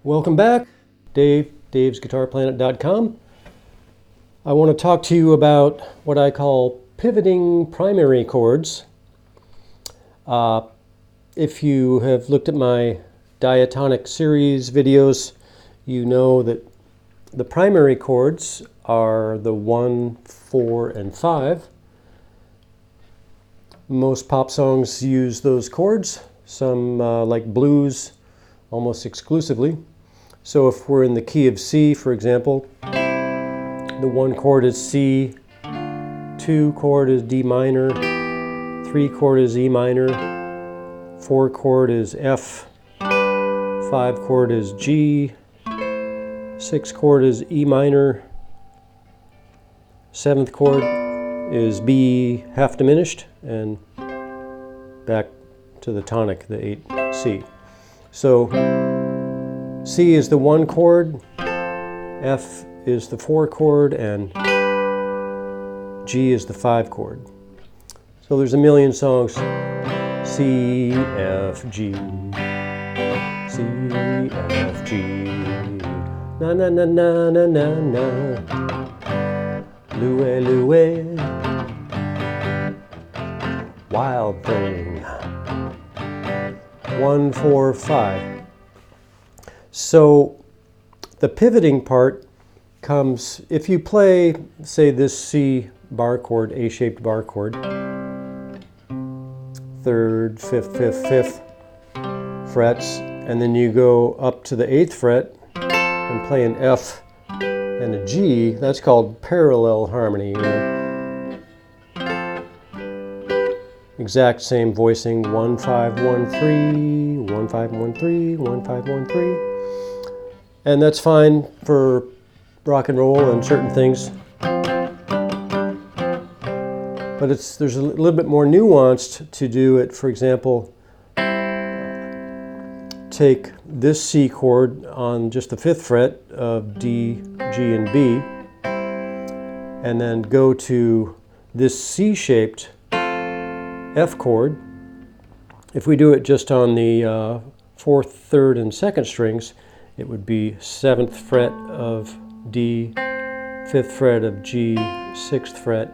Welcome back, davesguitarplanet.com. I want to talk to you about what I call pivoting primary chords. If you have looked at my diatonic series videos, you know that the primary chords are the 1, 4, and 5. Most pop songs use those chords, some like blues almost exclusively. So if we're in the key of C, for example, the 1 chord is C, 2 chord is D minor, 3 chord is E minor, 4 chord is F, 5 chord is G, 6 chord is E minor, 7th chord is B half diminished, and back to the tonic, the 8C. So C is the 1 chord, F is the 4 chord, and G is the 5 chord. So there's a million songs. C, F, G, C, F, G, na na na na na na na, Louie, Louie, wild thing. 1, 4, 5. So the pivoting part comes if you play, say, this C bar chord, A-shaped bar chord, 3rd, 5th, 5th, 5th frets, and then you go up to the 8th fret and play an F and a G. That's called parallel harmony. You know? Exact same voicing, 1, 5, 1, 3, 1, 5, 1, 3, 1, 5, 1, 3. And that's fine for rock and roll and certain things. But there's a little bit more nuanced to do it. For example, take this C chord on just the 5th fret of D, G, and B, and then go to this C-shaped F chord. If we do it just on the 4th, 3rd, and 2nd strings, it would be 7th fret of D, 5th fret of G, 6th fret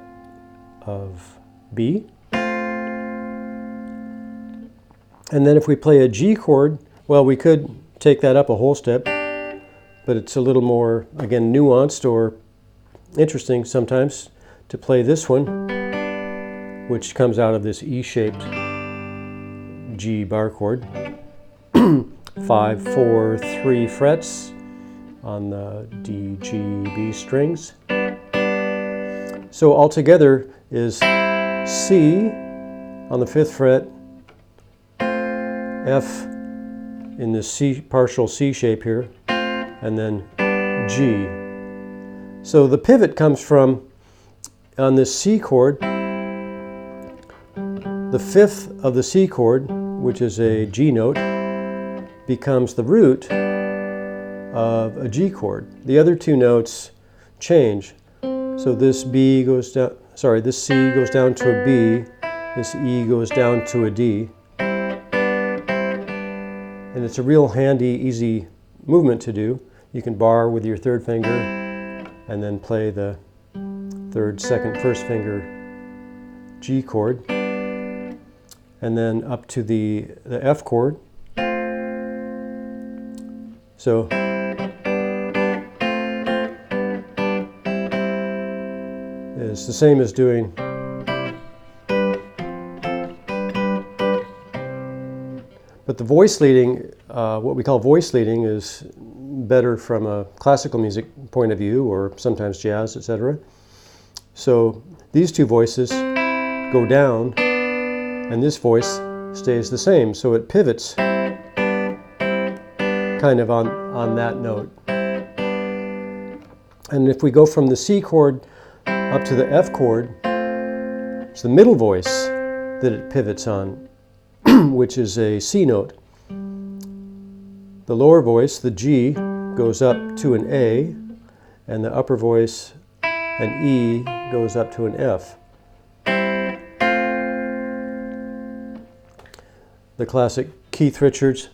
of B. And then if we play a G chord, well, we could take that up a whole step, but it's a little more, again, nuanced or interesting sometimes to play this one, which comes out of this E-shaped G bar chord. 5, 4, 3 frets on the D, G, B strings. So altogether is C on the 5th fret, F in the C, partial C shape here, and then G. So the pivot comes from, on this C chord, the 5th of the C chord, which is a G note, becomes the root of a G chord. The other two notes change. So this B goes down, this C goes down to a B, this E goes down to a D. And it's a real handy, easy movement to do. You can bar with your 3rd finger and then play the 3rd, 2nd, 1st finger G chord, and then up to the F chord. So it's the same as doing but the voice leading, what we call voice leading, is better from a classical music point of view, or sometimes jazz, etc. So these two voices go down, and this voice stays the same. So it pivots kind of on that note. And if we go from the C chord up to the F chord, it's the middle voice that it pivots on, which is a C note. The lower voice, the G, goes up to an A, and the upper voice, an E, goes up to an F. The classic Keith Richards.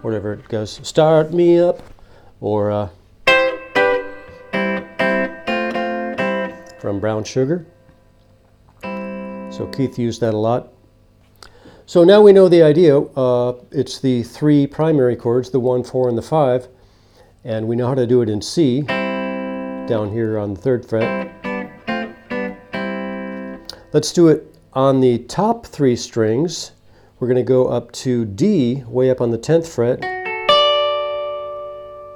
Whatever it goes, start me up, or from Brown Sugar. So Keith used that a lot. So now we know the idea. It's the three primary chords, the 1, 4, and the 5, and we know how to do it in C, down here on the 3rd fret. Let's do it on the top 3 strings. We're going to go up to D, way up on the 10th fret.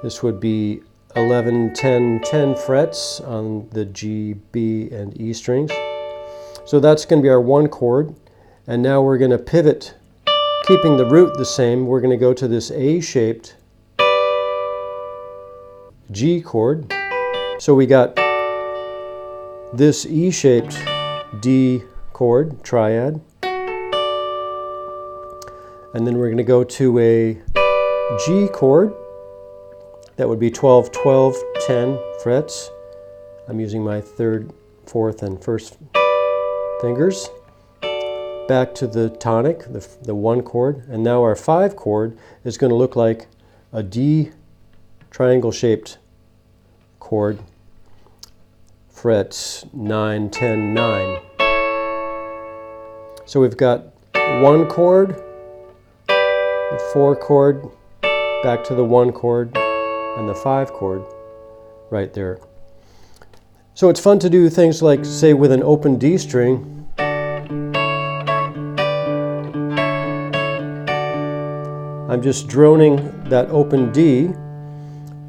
This would be 11, 10, 10 frets on the G, B, and E strings. So that's going to be our 1 chord. And now we're going to pivot, keeping the root the same. We're going to go to this A-shaped G chord. So we got this E-shaped D chord, triad. And then we're going to go to a G chord. That would be 12, 12, 10 frets. I'm using my 3rd, 4th, and 1st fingers. Back to the tonic, the 1 chord. And now our 5 chord is going to look like a D triangle-shaped chord, frets 9, 10, 9. So we've got 1 chord, the 4 chord, back to the 1 chord, and the 5 chord right there. So it's fun to do things like, say, with an open D string. I'm just droning that open D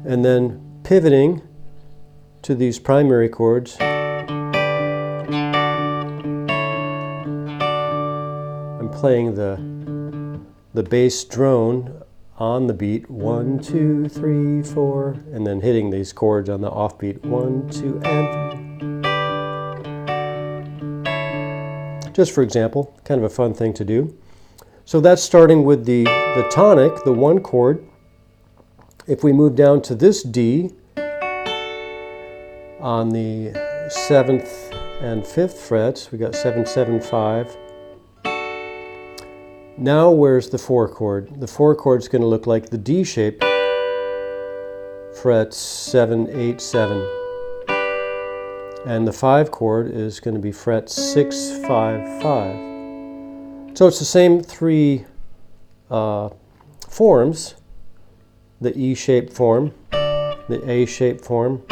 and then pivoting to these primary chords. I'm playing the bass drone on the beat, 1, 2, 3, 4, and then hitting these chords on the offbeat, 1, 2, and 3. Just for example, kind of a fun thing to do. So that's starting with the tonic, the 1 chord. If we move down to this D on the 7th and 5th frets, we got 7, 7, 5. Now where's the 4 chord? The 4 chord is going to look like the D shape, frets 7, 8, 7. And the 5 chord is going to be frets 6, 5, 5. So it's the same 3 forms, the E-shaped form, the A-shaped form,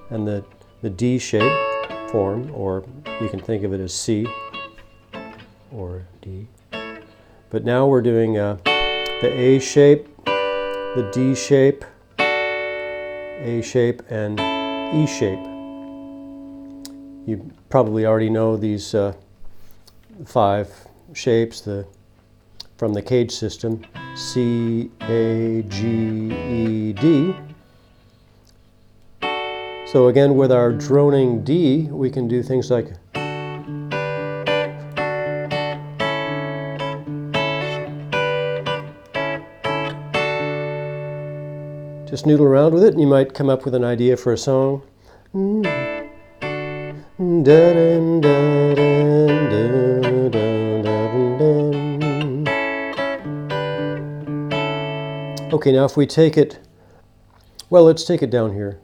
and the D-shaped form, or you can think of it as C or D. But now we're doing the A-shape, the D-shape, A-shape, and E-shape. You probably already know these 5 shapes from the Cage system, C, A, G, E, D. So again, with our droning D, we can do things like just noodle around with it, and you might come up with an idea for a song. Okay, now if we take it, well, let's take it down here.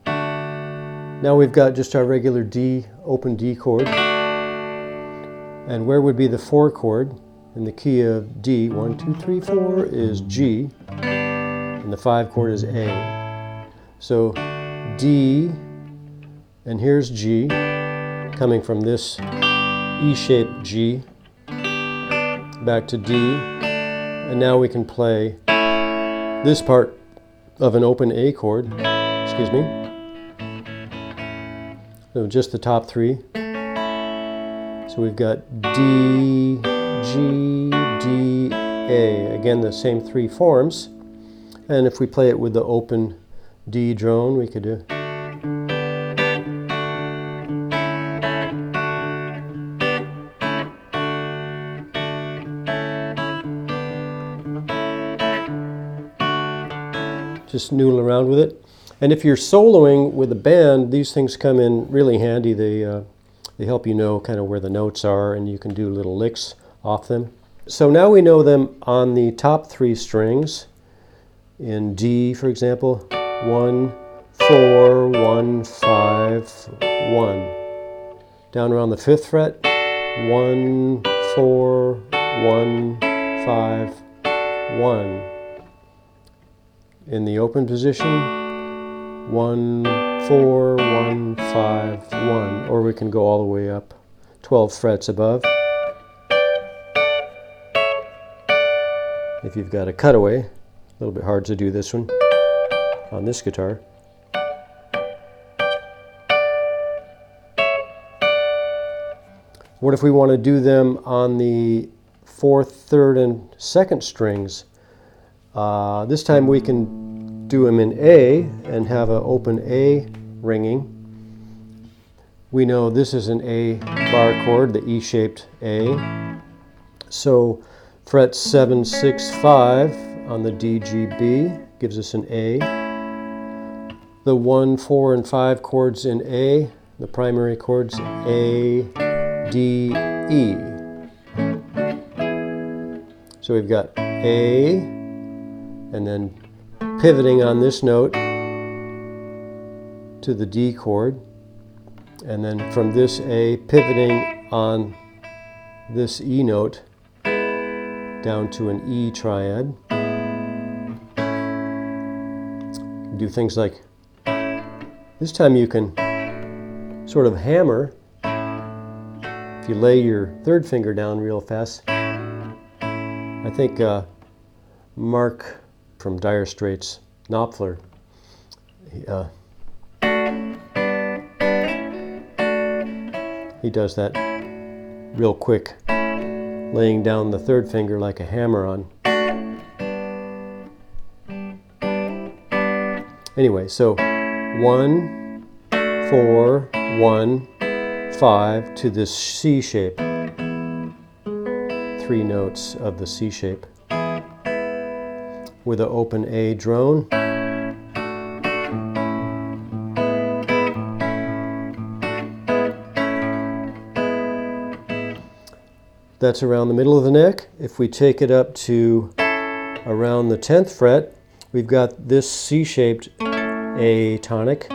Now we've got just our regular D, open D chord. And where would be the 4 chord in the key of D? 1, 2, 3, 4 is G, and the 5 chord is A. So D, and here's G, coming from this E-shaped G, back to D, and now we can play this part of an open A chord, excuse me. So just the top three. So we've got D, G, D, A. Again, the same three forms. And if we play it with the open D drone, we could do. Just noodle around with it. And if you're soloing with a band, these things come in really handy. They help you know kind of where the notes are, and you can do little licks off them. So now we know them on the top three strings. In D, for example, 1, 4, 1, 5, 1. Down around the 5th fret, 1, 4, 1, 5, 1. In the open position, 1, 4, 1, 5, 1. Or we can go all the way up 12 frets above. If you've got a cutaway, a little bit hard to do this one on this guitar. What if we want to do them on the 4th, 3rd, and 2nd strings? This time we can do them in A and have an open A ringing. We know this is an A bar chord, the E-shaped A. So fret 7, 6, 5 on the D, G, B gives us an A. The 1, 4, and 5 chords in A, the primary chords A, D, E. So we've got A, and then pivoting on this note to the D chord, and then from this A pivoting on this E note down to an E triad. Do things like, this time you can sort of hammer. If you lay your 3rd finger down real fast, I think Mark from Dire Straits, Knopfler, he does that real quick, laying down the 3rd finger like a hammer on. Anyway, so 1, 4, 1, 5 to this C shape. 3 notes of the C shape with an open A drone. That's around the middle of the neck. If we take it up to around the 10th fret, we've got this C-shaped A tonic.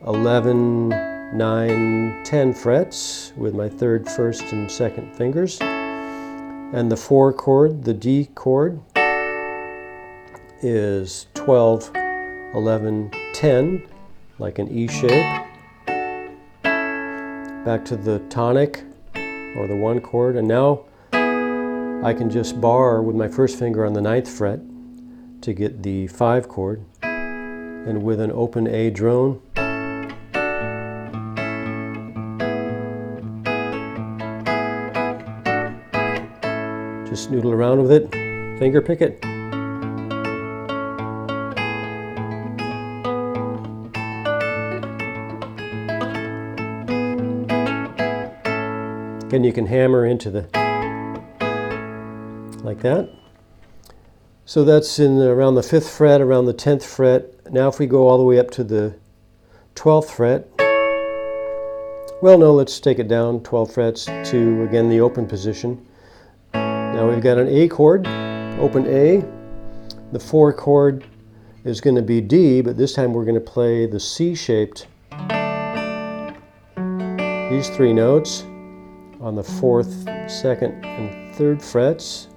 11, 9, 10 frets with my 3rd, 1st, and 2nd fingers. And the 4 chord, the D chord, is 12, 11, 10, like an E shape. Back to the tonic, or the 1 chord, and now I can just bar with my 1st finger on the 9th fret to get the 5 chord, and with an open A drone, just noodle around with it, finger pick it. Again, you can hammer into the, like that. So that's in around the 5th fret, around the 10th fret. Now if we go all the way up to the 12th fret, well, no, let's take it down 12 frets to, again, the open position. Now we've got an A chord, open A. The 4 chord is going to be D, but this time we're going to play the C-shaped, these 3 notes on the 4th, 2nd, and 3rd frets.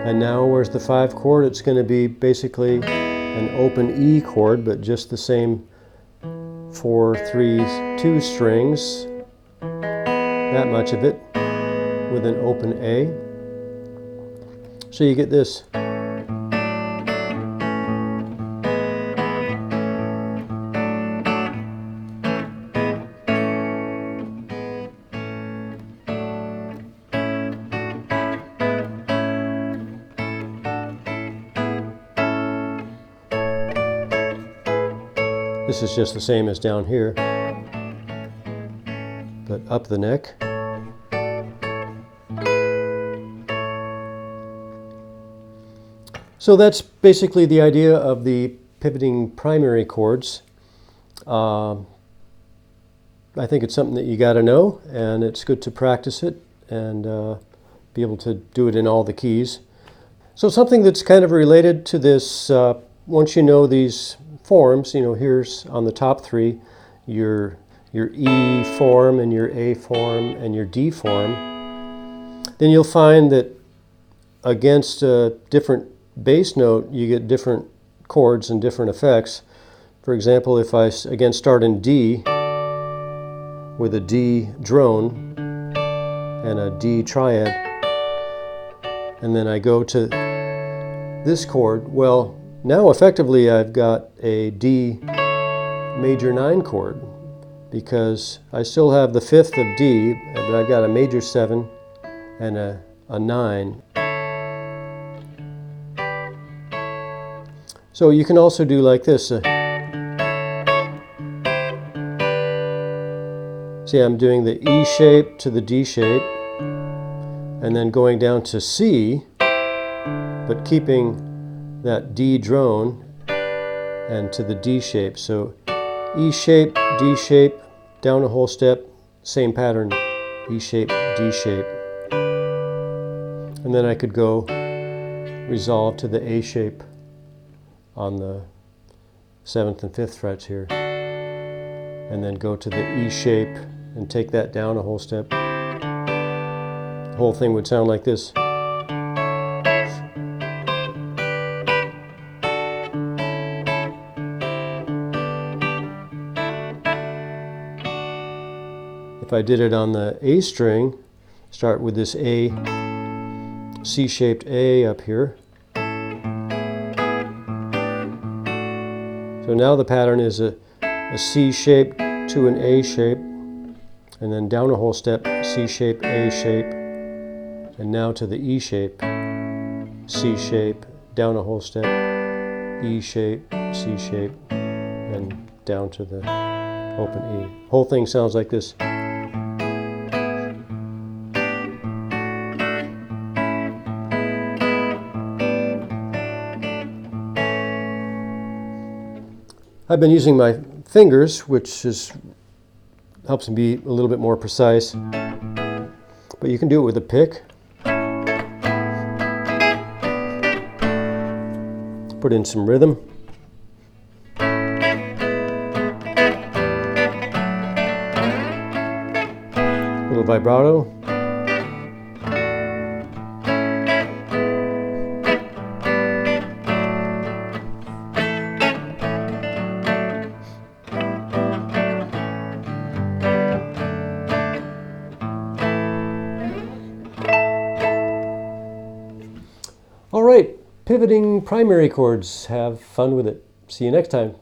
And now where's the 5 chord? It's going to be basically an open E chord, but just the same 4, 3, 2 strings, that much of it. with an open A. So you get this. This is just the same as down here, but up the neck. So that's basically the idea of the pivoting primary chords. I think it's something that you got to know, and it's good to practice it and be able to do it in all the keys. So something that's kind of related to this, once you know these forms, you know, here's on the top three, your E form and your A form and your D form, then you'll find that against a different bass note, you get different chords and different effects. For example, if I again start in D with a D drone and a D triad, and then I go to this chord, well, now effectively I've got a D major 9 chord, because I still have the 5th of D, but I've got a major 7 and a 9. So you can also do like this. See, I'm doing the E shape to the D shape, and then going down to C, but keeping that D drone and to the D shape. So E shape, D shape, down a whole step, same pattern, E shape, D shape. And then I could go resolve to the A shape on the 7th and 5th frets here, and then go to the E shape and take that down a whole step. The whole thing would sound like this. If I did it on the A string, start with this A, C-shaped A up here. So now the pattern is a C shape to an A shape, and then down a whole step, C shape, A shape, and now to the E shape, C shape, down a whole step, E shape, C shape, and down to the open E. Whole thing sounds like this. I've been using my fingers, which helps me be a little bit more precise, but you can do it with a pick. Put in some rhythm. A little vibrato. All right, pivoting primary chords. Have fun with it. See you next time.